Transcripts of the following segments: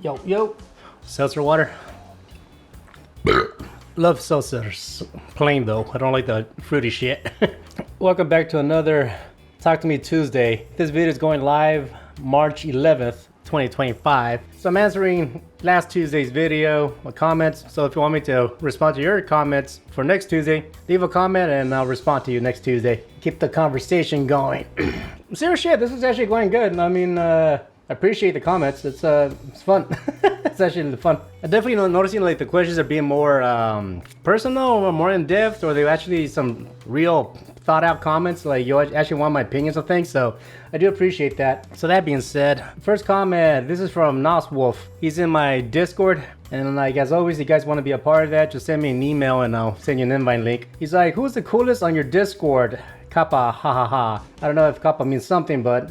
Yo, yo. Seltzer water. Love seltzers. Plain though. I don't like the fruity shit. Welcome back to another Talk to Me Tuesday. This video is going live March 11th, 2025. So I'm answering last Tuesday's video, comments. So if you want me to respond to your comments for next Tuesday, leave a comment and I'll respond to you next Tuesday. Keep the conversation going. Serious shit, this is actually going good. I mean, I appreciate the comments. It's fun. It's actually fun. I'm definitely noticing like the questions are being more personal or more in depth, or they're actually some real thought out comments. Like you actually want my opinions on things, so I do appreciate that. So that being said, first comment. This is from Nos Wolf. He's in my Discord, and like as always, you guys want to be a part of that, just send me an email and I'll send you an invite link. He's like, "Who's the coolest on your Discord?" Kappa, ha ha ha. I don't know if Kappa means something, but.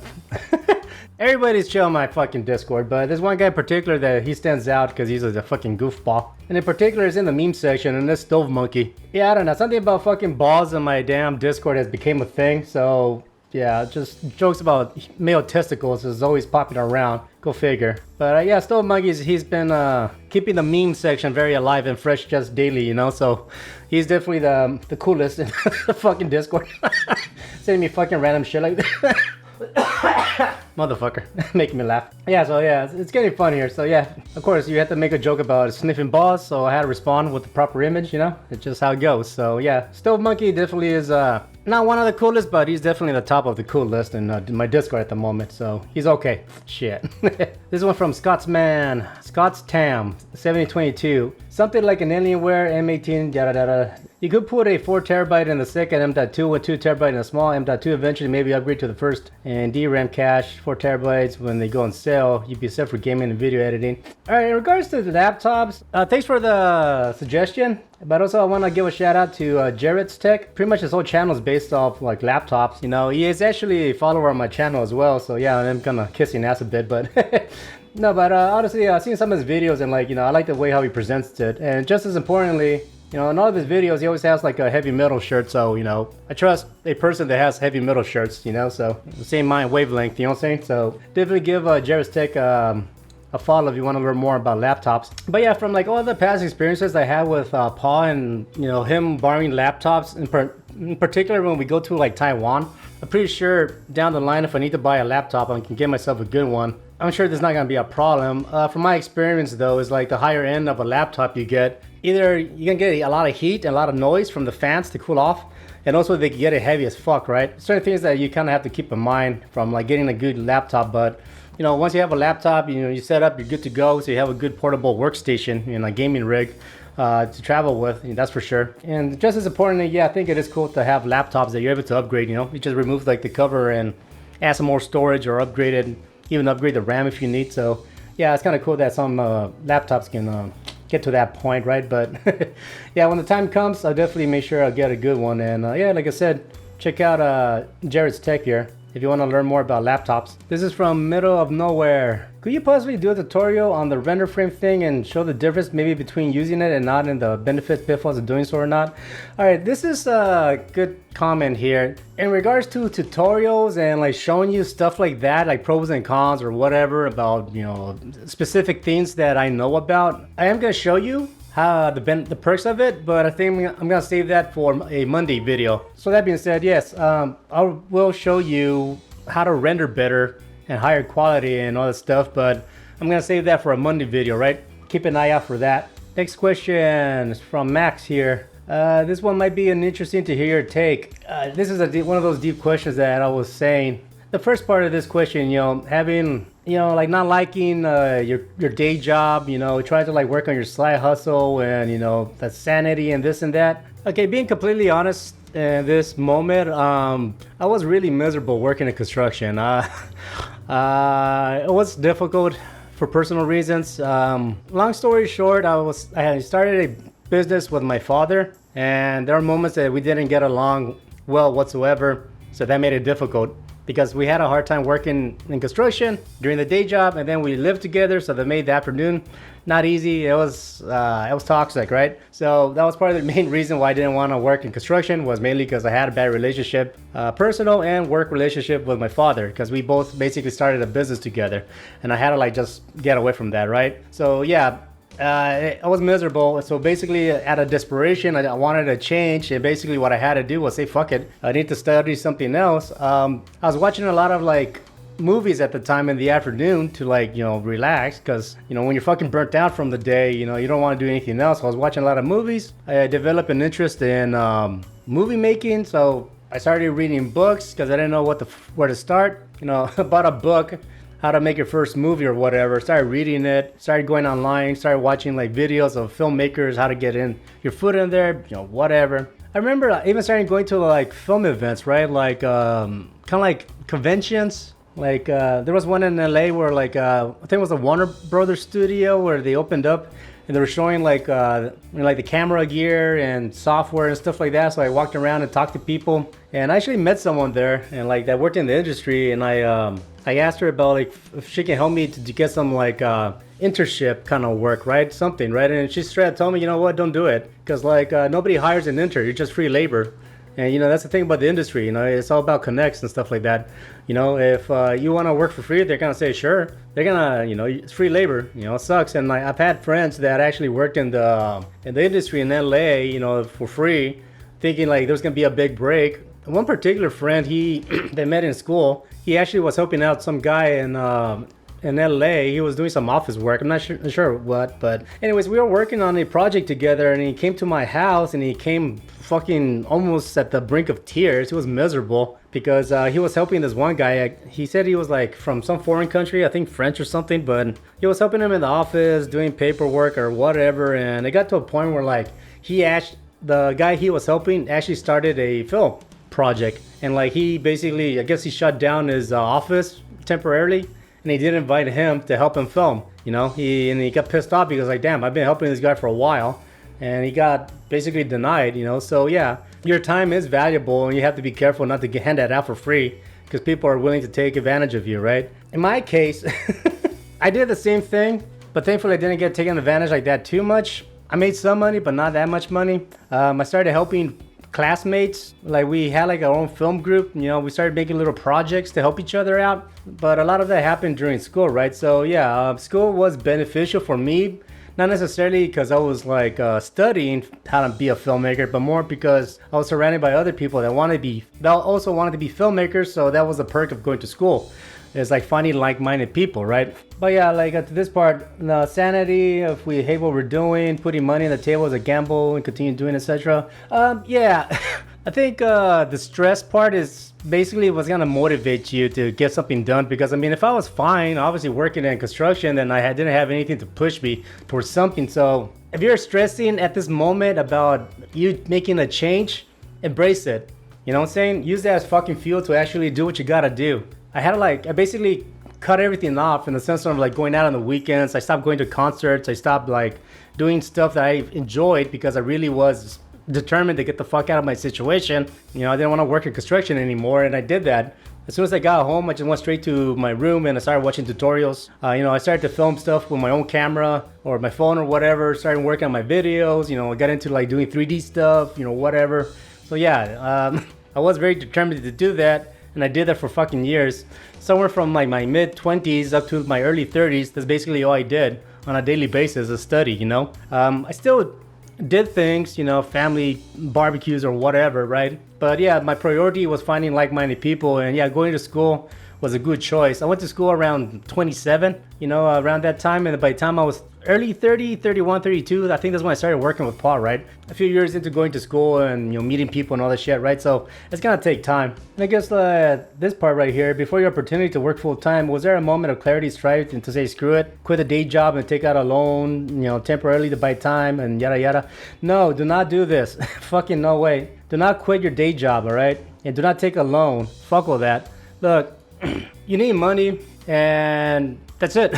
Everybody's chill on my fucking Discord, but there's one guy in particular that he stands out because he's a fucking goofball. And in particular, is in the meme section, and this Stove Monkey. Yeah, I don't know, something about fucking balls in my damn Discord has become a thing, so yeah, just jokes about male testicles is always popping around. Go figure. But yeah, Stove Monkey, he's been keeping the meme section very alive and fresh just daily, you know, so he's definitely the coolest in the fucking Discord. Sending me fucking random shit like that. Motherfucker. Making me laugh. Yeah, so yeah, it's getting fun here. So yeah, of course you have to make a joke about sniffing balls, so I had to respond with the proper image, you know? It's just how it goes. So yeah, Stove Monkey definitely is not one of the coolest, but he's definitely the top of the cool list in my Discord at the moment, so he's okay. Shit. This one from Scotsman. Scots Tam 7022. Something like an Alienware M18 yada yada. You could put a 4TB in the second M.2 with 2TB in a small M.2, eventually maybe upgrade to the first, and DRAM cache 4TB when they go on sale. You'd be set for gaming and video editing. Alright, in regards to the laptops, thanks for the suggestion, but also I want to give a shout out to Jarrett's Tech. Pretty much his whole channel is based off like laptops, you know. He is actually a follower on my channel as well, so yeah, I'm gonna kiss his ass a bit, but no, but honestly, I've seen some of his videos and like, you know, I like the way how he presents it, and just as importantly, you know, in all of his videos, he always has like a heavy metal shirt, so, you know, I trust a person that has heavy metal shirts, you know, so the same mind wavelength, you know what I'm saying? So definitely give Jarrett's Tech a follow if you want to learn more about laptops. But yeah, from like all the past experiences I had with Paul and, you know, him borrowing laptops, in particular when we go to like Taiwan, I'm pretty sure down the line if I need to buy a laptop, I can get myself a good one. I'm sure there's not going to be a problem. From my experience though, is like the higher end of a laptop you get, either you can get a lot of heat and a lot of noise from the fans to cool off, and also they can get it heavy as fuck, right? Certain things that you kind of have to keep in mind from like getting a good laptop, but you know, once you have a laptop, you know, you set up, you're good to go, so you have a good portable workstation, you know, a gaming rig to travel with, that's for sure. And just as importantly, yeah, I think it is cool to have laptops that you're able to upgrade, you know, you just remove like the cover and add some more storage or upgrade it, even upgrade the RAM if you need. So yeah, it's kind of cool that some laptops can get to that point, right? But yeah, when the time comes, I'll definitely make sure I'll get a good one. And yeah, like I said, check out Jarrett's Tech here if you want to learn more about laptops. This is from Middle of Nowhere. Could you possibly do a tutorial on the render frame thing and show the difference maybe between using it and not, and the benefits, pitfalls of doing so or not? Alright, this is a good comment here. In regards to tutorials and like showing you stuff like that, like pros and cons or whatever about, you know, specific things that I know about, I am going to show you the perks of it, but I think I'm gonna save that for a Monday video. So that being said, yes, I will show you how to render better and higher quality and all that stuff, but I'm gonna save that for a Monday video, right? Keep an eye out for that. Next question is from Max here. This one might be an interesting to hear your take. This is one of those deep questions that I was saying. The first part of this question, you know, having, you know, like not liking your day job, you know, trying to like work on your side hustle and, you know, that sanity and this and that. Okay, being completely honest in this moment, I was really miserable working in construction. It was difficult for personal reasons. Long story short, I had started a business with my father, and there are moments that we didn't get along well whatsoever, so that made it difficult. because we had a hard time working in construction during the day job, and then we lived together, so that made the afternoon not easy. It was toxic, right? So that was part of the main reason why I didn't want to work in construction, was mainly because I had a bad relationship, personal and work relationship with my father, because we both basically started a business together, and I had to like just get away from that, right? So yeah, I was miserable. So basically, out of desperation, I wanted to change, and basically what I had to do was say, fuck it, I need to study something else. I was watching a lot of like movies at the time in the afternoon to like, relax, because when you're fucking burnt out from the day, you don't want to do anything else. So I was watching a lot of movies. I developed an interest in movie making, so I started reading books because I didn't know where to start. I bought a book, how to make your first movie or whatever. Started reading it, started going online, started watching like videos of filmmakers, how to get in your foot in there, whatever. I remember even starting going to like film events, right? Like kind of like conventions. Like there was one in LA where like I think it was a Warner Brothers studio where they opened up, and they were showing like the camera gear and software and stuff like that. So I walked around and talked to people, and I actually met someone there, and like that worked in the industry, and I asked her about like if she can help me to get some like internship kind of work, right? Something, right? And she straight told me, don't do it, because like nobody hires an intern. You're just free labor. And that's the thing about the industry, it's all about connects and stuff like that. If you want to work for free, they're gonna say sure. They're gonna, it's free labor. It sucks. And I've had friends that actually worked in the industry in LA, for free, thinking like there's gonna be a big break. One particular friend, they met in school. He actually was helping out some guy in LA. He was doing some office work. I'm not sure what, but anyways, we were working on a project together, and he came to my house, and he came fucking almost at the brink of tears. He was miserable because he was helping this one guy. He said he was like from some foreign country, I think French or something, but he was helping him in the office doing paperwork or whatever. And it got to a point where like the guy he was helping actually started a film project, and like he basically, I guess he shut down his office temporarily, and he didn't invite him to help him film. He got pissed off because like, damn, I've been helping this guy for a while, and he got basically denied. So yeah, your time is valuable, and you have to be careful not to hand that out for free, because people are willing to take advantage of you, right? In my case, I did the same thing, but thankfully I didn't get taken advantage like that too much. I made some money, but not that much money. I started helping classmates. Like we had like our own film group, we started making little projects to help each other out, but a lot of that happened during school, right? So yeah, school was beneficial for me, not necessarily because I was like studying how to be a filmmaker, but more because I was surrounded by other people that also wanted to be filmmakers. So that was a perk of going to school. It's like finding like-minded people, right? But yeah, like to this part, the sanity, if we hate what we're doing, putting money on the table is a gamble and continue doing, etc. Yeah, I think the stress part is basically what's gonna motivate you to get something done. Because I mean, if I was fine, obviously working in construction, then didn't have anything to push me towards something. So if you're stressing at this moment about you making a change, embrace it. You know what I'm saying? Use that as fucking fuel to actually do what you gotta do. I basically cut everything off in the sense of like going out on the weekends. I stopped going to concerts. I stopped like doing stuff that I enjoyed because I really was determined to get the fuck out of my situation. I didn't want to work in construction anymore, and I did that. As soon as I got home, I just went straight to my room and I started watching tutorials. I started to film stuff with my own camera or my phone or whatever. Started working on my videos. I got into like doing 3D stuff, whatever. So yeah, I was very determined to do that. And I did that for fucking years. Somewhere from like my mid-20s up to my early 30s, that's basically all I did on a daily basis, a study, I still did things, family barbecues or whatever, right? But yeah, my priority was finding like-minded people, and yeah, going to school was a good choice. I went to school around 27, around that time, and by the time I was early 30, 31, 32, I think that's when I started working with Paul, right? A few years into going to school and, meeting people and all that shit, right? So it's gonna take time. And I guess this part right here, before your opportunity to work full time, was there a moment of clarity, strife, and to say, screw it, quit a day job and take out a loan, temporarily to buy time and yada yada? No, do not do this. Fucking no way. Do not quit your day job, all right? And do not take a loan. Fuck all that. Look, you need money, and that's it.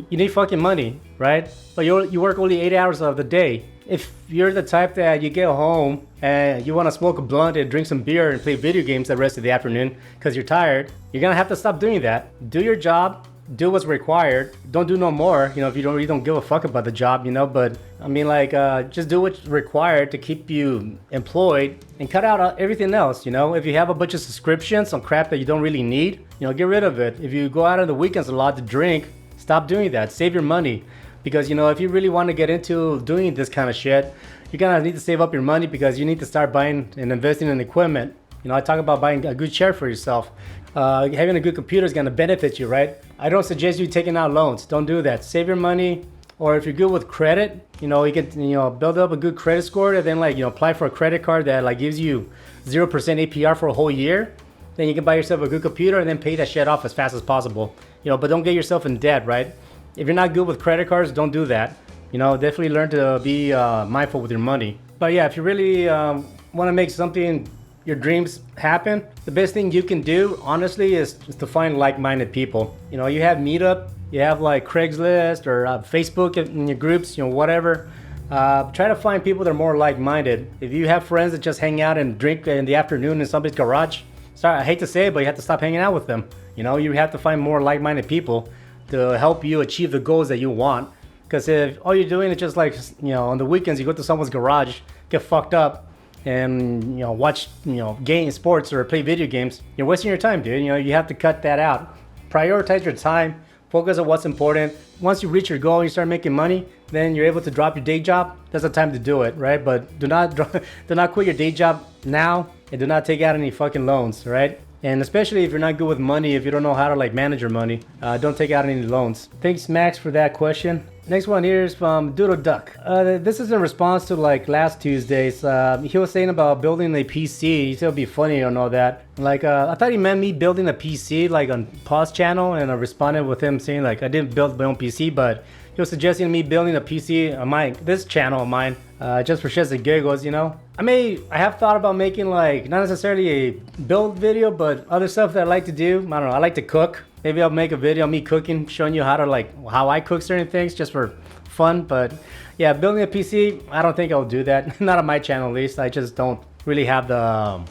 You need fucking money, right? But you work only 8 hours of the day. If you're the type that you get home and you want to smoke a blunt and drink some beer and play video games the rest of the afternoon because you're tired, you're gonna have to stop doing that. Do your job, do what's required. Don't do no more, you know, if you don't give a fuck about the job, you know. But I mean, like, just do what's required to keep you employed and cut out everything else, you know. If you have a bunch of subscriptions on crap that you don't really need, you know, get rid of it. If you go out on the weekends a lot to drink, stop doing that. Save your money. Because, you know, if you really want to get into doing this kind of shit, you're gonna need to save up your money because you need to start buying and investing in equipment. You know, I talk about buying a good chair for yourself. Having a good computer is gonna benefit you, right? I don't suggest you taking out loans. Don't do that. Save your money. Or if you're good with credit, you know, you can, you know, build up a good credit score and then, like, you know, apply for a credit card that like gives you 0% APR for a whole year. Then you can buy yourself a good computer and then pay that shit off as fast as possible. You know, but don't get yourself in debt, right? If you're not good with credit cards, don't do that. You know, definitely learn to be mindful with your money. But yeah, if you really want to make something, your dreams happen, the best thing you can do, honestly, is to find like-minded people. You know, you have Meetup, you have like Craigslist or Facebook in your groups, you know, whatever. Try to find people that are more like-minded. If you have friends that just hang out and drink in the afternoon in somebody's garage, sorry, I hate to say it, but you have to stop hanging out with them. You know, you have to find more like-minded people to help you achieve the goals that you want. Because if all you're doing is just like, you know, on the weekends you go to someone's garage, get fucked up, and, you know, watch, you know, game sports or play video games, you're wasting your time, dude. You know, you have to cut that out. Prioritize your time. Focus on what's important. Once you reach your goal and you start making money, then you're able to drop your day job. That's the time to do it, right? But do not quit your day job now, and do not take out any fucking loans, right? And especially if you're not good with money, if you don't know how to like manage your money, don't take out any loans. Thanks, Max, for that question. Next one here is from Doodle Duck. This is in response to like last Tuesday's. He was saying about building a PC. He said it'd be funny and all that. Like, I thought he meant me building a PC like on Pause channel, and I responded with him saying like I didn't build my own PC, but he was suggesting me building a PC on this channel of mine, just for shits and giggles, you know. I have thought about making like, not necessarily a build video, but other stuff that I like to do. I don't know, I like to cook. Maybe I'll make a video of me cooking, showing you how I cook certain things just for fun. But yeah, building a PC, I don't think I'll do that. Not on my channel at least. I just don't really have the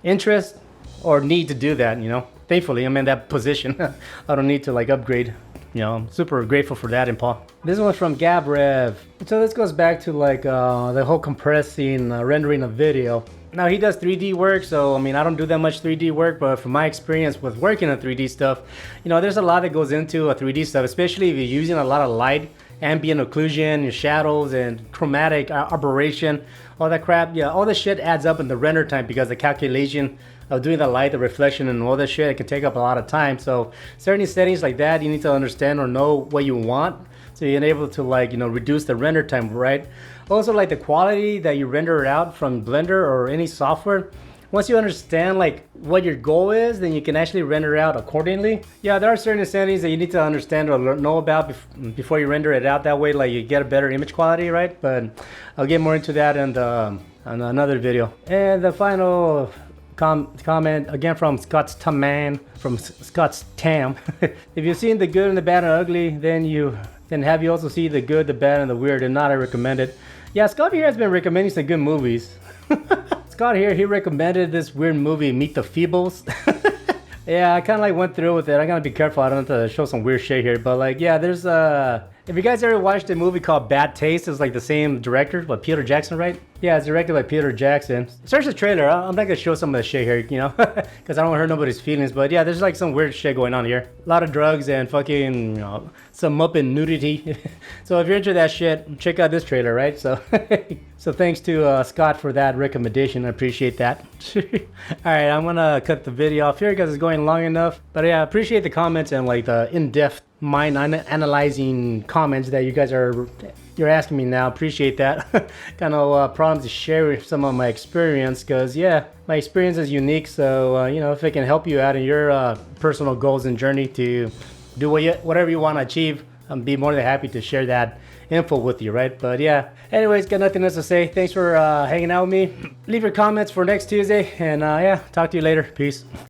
interest or need to do that, you know. Thankfully, I'm in that position. I don't need to like upgrade. You know, I'm super grateful for that, Paul. This one's from Gabrev. So this goes back to like the whole compressing, rendering a video. Now he does 3D work, so I mean, I don't do that much 3D work, but from my experience with working on 3D stuff, you know, there's a lot that goes into a 3D stuff, especially if you're using a lot of light, ambient occlusion, shadows, and chromatic aberration, all that crap. Yeah, all this shit adds up in the render time because the calculation of doing the light, the reflection, and all that shit, it can take up a lot of time. So certain settings like that, you need to understand or know what you want, so you're able to like, you know, reduce the render time, right? Also, like the quality that you render it out from Blender or any software, once you understand like what your goal is, then you can actually render out accordingly. Yeah, there are certain settings that you need to understand or know about before you render it out. That way, like, you get a better image quality, right? But I'll get more into that in another video. And the final comment again from Scott's Tam, from Scott's Tam. If you've seen the good and the bad and ugly, then have you also seen the good, the bad, and the weird? If not, I recommend it. Yeah, Scott here has been recommending some good movies. Scott here, he recommended this weird movie, Meet the Feebles. Yeah, I kind of like went through with it. I gotta be careful, I don't have to show some weird shit here. But like, yeah, there's if you guys ever watched a movie called Bad Taste, it's like the same director, but Peter Jackson, right? Yeah, it's directed by Peter Jackson. Search the trailer. I'm not gonna show some of the shit here, you know, because I don't want to hurt nobody's feelings. But yeah, there's like some weird shit going on here. A lot of drugs and fucking, you know, some Muppet nudity. So if you're into that shit, check out this trailer, right? So, so thanks to Scott for that recommendation. I appreciate that. All right, I'm gonna cut the video off here because it's going long enough. But yeah, I appreciate the comments and like the in-depth mind analyzing comments that you guys you're asking me now. Appreciate that. Kind of problems to share some of my experience, because yeah, my experience is unique. So you know, if it can help you out in your personal goals and journey to do whatever you want to achieve, I'd be more than happy to share that info with you, right? But yeah, anyways, got nothing else to say. Thanks for hanging out with me. Leave your comments for next Tuesday, and yeah, talk to you later. Peace.